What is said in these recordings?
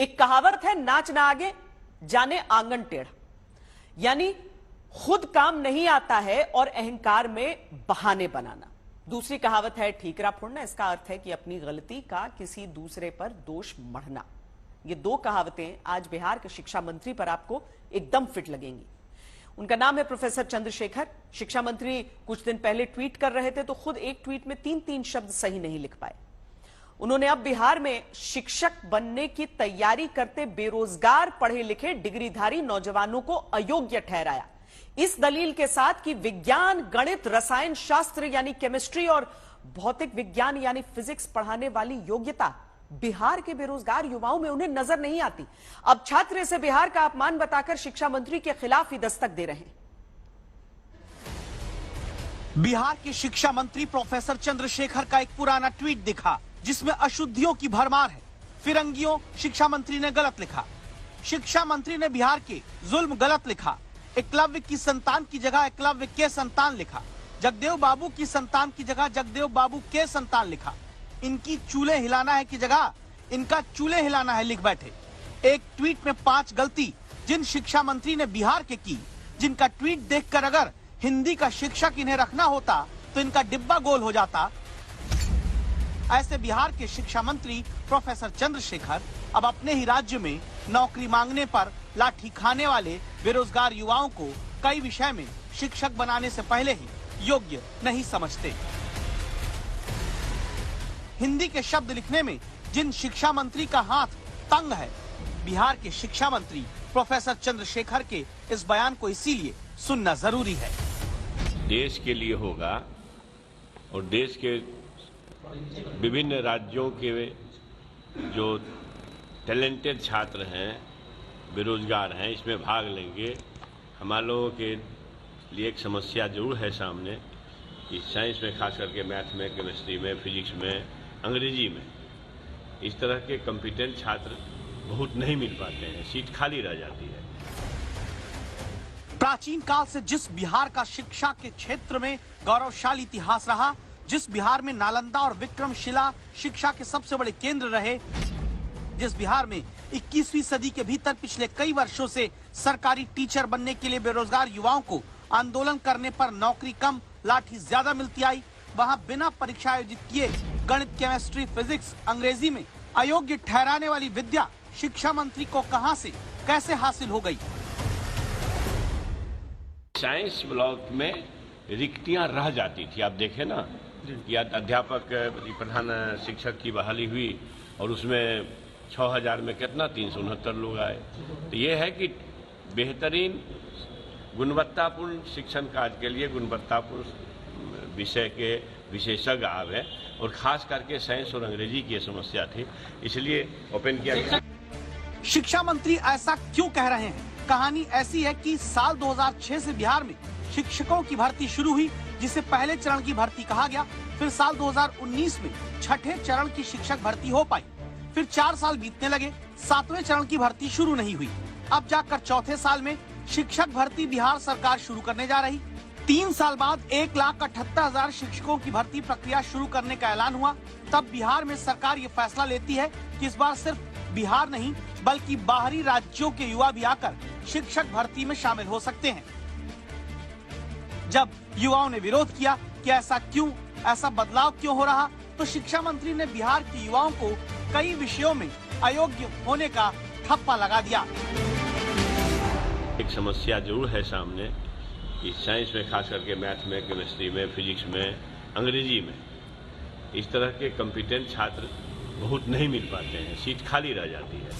एक कहावत है, नाच ना आगे जाने आंगन टेढ़ा, यानी खुद काम नहीं आता है और अहंकार में बहाने बनाना। दूसरी कहावत है, ठीकरा फोड़ना। इसका अर्थ है कि अपनी गलती का किसी दूसरे पर दोष मढ़ना। ये दो कहावतें आज बिहार के शिक्षा मंत्री पर आपको एकदम फिट लगेंगी। उनका नाम है प्रोफेसर चंद्रशेखर। शिक्षा मंत्री कुछ दिन पहले ट्वीट कर रहे थे तो खुद एक ट्वीट में 3 शब्द सही नहीं लिख पाए। उन्होंने अब बिहार में शिक्षक बनने की तैयारी करते बेरोजगार पढ़े लिखे डिग्रीधारी नौजवानों को अयोग्य ठहराया, इस दलील के साथ कि विज्ञान, गणित, रसायन शास्त्र यानी केमिस्ट्री और भौतिक विज्ञान यानी फिजिक्स पढ़ाने वाली योग्यता बिहार के बेरोजगार युवाओं में उन्हें नजर नहीं आती। अब छात्र इसे बिहार का अपमान बताकर शिक्षा मंत्री के खिलाफ ही दस्तक दे रहे हैं। बिहार के शिक्षा मंत्री प्रोफेसर चंद्रशेखर का एक पुराना ट्वीट दिखा जिसमें अशुद्धियों की भरमार है। फिरंगियों शिक्षा मंत्री ने गलत लिखा। शिक्षा मंत्री ने बिहार के जुल्म गलत लिखा। एकलव्य की संतान की जगह एकलव्य के संतान लिखा। जगदेव बाबू की संतान की जगह जगदेव बाबू के संतान लिखा। इनकी चूल्हे हिलाना है की जगह इनका चूल्हे हिलाना है लिख बैठे। एक ट्वीट में 5 गलती जिन शिक्षा मंत्री ने बिहार के की, जिनका ट्वीट देखकर अगर हिंदी का शिक्षक इन्हें रखना होता तो इनका डिब्बा गोल हो जाता। ऐसे बिहार के शिक्षा मंत्री प्रोफेसर चंद्रशेखर अब अपने ही राज्य में नौकरी मांगने पर लाठी खाने वाले बेरोजगार युवाओं को कई विषय में शिक्षक बनाने से पहले ही योग्य नहीं समझते। हिंदी के शब्द लिखने में जिन शिक्षा मंत्री का हाथ तंग है, बिहार के शिक्षा मंत्री प्रोफेसर चंद्रशेखर के इस बयान को इसीलिए सुनना जरूरी है। देश के लिए होगा और देश के विभिन्न राज्यों के जो टैलेंटेड छात्र हैं, बेरोजगार हैं, इसमें भाग लेंगे। हमारे लोगों के लिए एक समस्या जरूर है सामने कि साइंस में, खास करके मैथ में, केमिस्ट्री में, फिजिक्स में, अंग्रेजी में इस तरह के कॉम्पिटेंट छात्र बहुत नहीं मिल पाते हैं, सीट खाली रह जाती है। प्राचीन काल से जिस बिहार का शिक्षा के क्षेत्र में गौरवशाली इतिहास रहा, जिस बिहार में नालंदा और विक्रमशिला शिक्षा के सबसे बड़े केंद्र रहे, जिस बिहार में 21वीं सदी के भीतर पिछले कई वर्षों से सरकारी टीचर बनने के लिए बेरोजगार युवाओं को आंदोलन करने पर नौकरी कम, लाठी ज्यादा मिलती आई, वहां बिना परीक्षा आयोजित किए गणित, केमिस्ट्री, फिजिक्स, अंग्रेजी में अयोग्य ठहराने वाली विद्या शिक्षा मंत्री को कहां से कैसे हासिल हो गई? साइंस ब्लॉक में रिक्तियां रह जाती थी। आप देखें ना कि अध्यापक प्रधान शिक्षक की बहाली हुई और उसमें 6000 में कितना 369 लोग आए। तो ये है कि बेहतरीन गुणवत्तापूर्ण शिक्षण कार्य के लिए गुणवत्तापूर्ण विषय के विशेषज्ञ आवे और खास करके साइंस और अंग्रेजी की समस्या थी, इसलिए ओपन किया गया। शिक्षा मंत्री ऐसा क्यों कह रहे हैं? कहानी ऐसी है कि साल 2006 से बिहार में शिक्षकों की भर्ती शुरू हुई, जिसे पहले चरण की भर्ती कहा गया। फिर साल 2019 में छठे चरण की शिक्षक भर्ती हो पाई। फिर 4 साल बीतने लगे, 7वें चरण की भर्ती शुरू नहीं हुई। अब जाकर चौथे साल में शिक्षक भर्ती बिहार सरकार शुरू करने जा रही। 3 साल बाद 1,78,000 शिक्षकों की भर्ती प्रक्रिया शुरू करने का ऐलान हुआ। तब बिहार में सरकार ये फैसला लेती है कि इस बार सिर्फ बिहार नहीं बल्कि बाहरी राज्यों के युवा भी आकर शिक्षक भर्ती में शामिल हो सकते हैं। जब युवाओं ने विरोध किया कि ऐसा क्यों, ऐसा बदलाव क्यों हो रहा, तो शिक्षा मंत्री ने बिहार के युवाओं को कई विषयों में अयोग्य होने का ठप्पा लगा दिया। एक समस्या जरूर है सामने कि साइंस में, खास करके मैथ में, केमिस्ट्री में, फिजिक्स में, अंग्रेजी में इस तरह के कॉम्पिटेंट छात्र बहुत नहीं मिल पाते हैं, सीट खाली रह जाती है।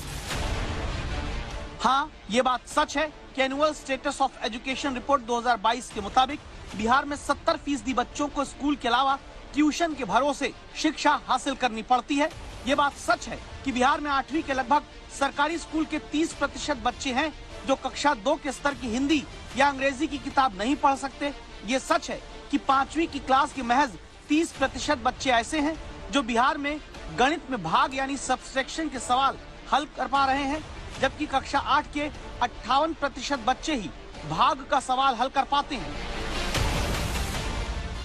हाँ, ये बात सच है कि annual status of education report 2022 के मुताबिक बिहार में 70% बच्चों को स्कूल के अलावा ट्यूशन के भरोसे शिक्षा हासिल करनी पड़ती है। ये बात सच है कि बिहार में 8वीं के लगभग सरकारी स्कूल के 30% बच्चे हैं जो कक्षा 2 के स्तर की हिंदी या अंग्रेजी की किताब नहीं पढ़ सकते। ये सच है कि 5वीं की क्लास के महज 30% बच्चे ऐसे हैं जो बिहार में गणित में भाग यानी सब्सट्रैक्शन के सवाल हल कर पा रहे हैं, जबकि कक्षा 8 के 58% बच्चे ही भाग का सवाल हल कर पाते हैं।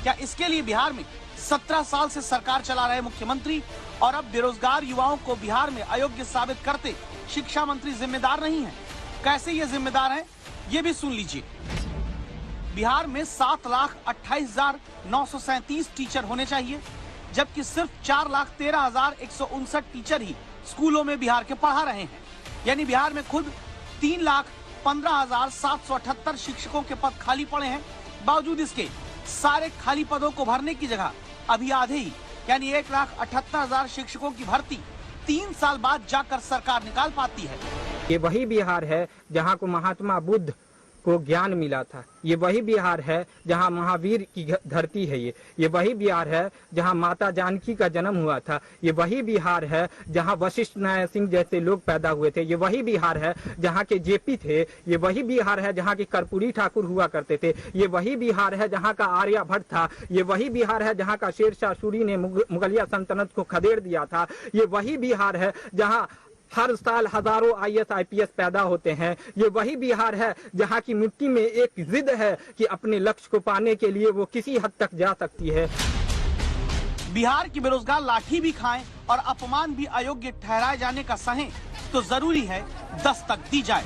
क्या इसके लिए बिहार में 17 साल से सरकार चला रहे मुख्यमंत्री और अब बेरोजगार युवाओं को बिहार में अयोग्य साबित करते शिक्षा मंत्री जिम्मेदार नहीं है। कैसे ये जिम्मेदार हैं, ये भी सुन लीजिए। बिहार में 7,28,937 टीचर होने चाहिए, जबकि सिर्फ 4,13,159 टीचर ही स्कूलों में बिहार के पढ़ा रहे हैं। यानी बिहार में खुद 3,15,778 शिक्षकों के पद खाली पड़े हैं। बावजूद इसके सारे खाली पदों को भरने की जगह अभी आधे ही यानी 1,78,000 शिक्षकों की भर्ती 3 साल बाद जाकर सरकार निकाल पाती है। ये वही बिहार है जहाँ को महात्मा बुद्ध को ज्ञान मिला था। ये वही बिहार है जहाँ महावीर की धरती है। ये वही बिहार है जहाँ माता जानकी का जन्म हुआ था। ये वही बिहार है जहाँ वशिष्ठ नारायण सिंह जैसे लोग पैदा हुए थे। ये वही बिहार है जहाँ के जेपी थे। ये वही बिहार है जहाँ के कर्पूरी ठाकुर हुआ करते थे। ये वही बिहार है जहाँ का आर्यभट्ट था। ये वही बिहार है जहाँ का शेरशाह सूरी ने मुगलिया सल्तनत को खदेड़ दिया था। ये वही बिहार है जहाँ हर साल हजारों IAS IPS पैदा होते हैं। ये वही बिहार है जहाँ की मिट्टी में एक जिद है कि अपने लक्ष्य को पाने के लिए वो किसी हद तक जा सकती है। बिहार की बेरोजगार लाठी भी खाएं और अपमान भी अयोग्य ठहराए जाने का सहें तो जरूरी है दस्तक दी जाए।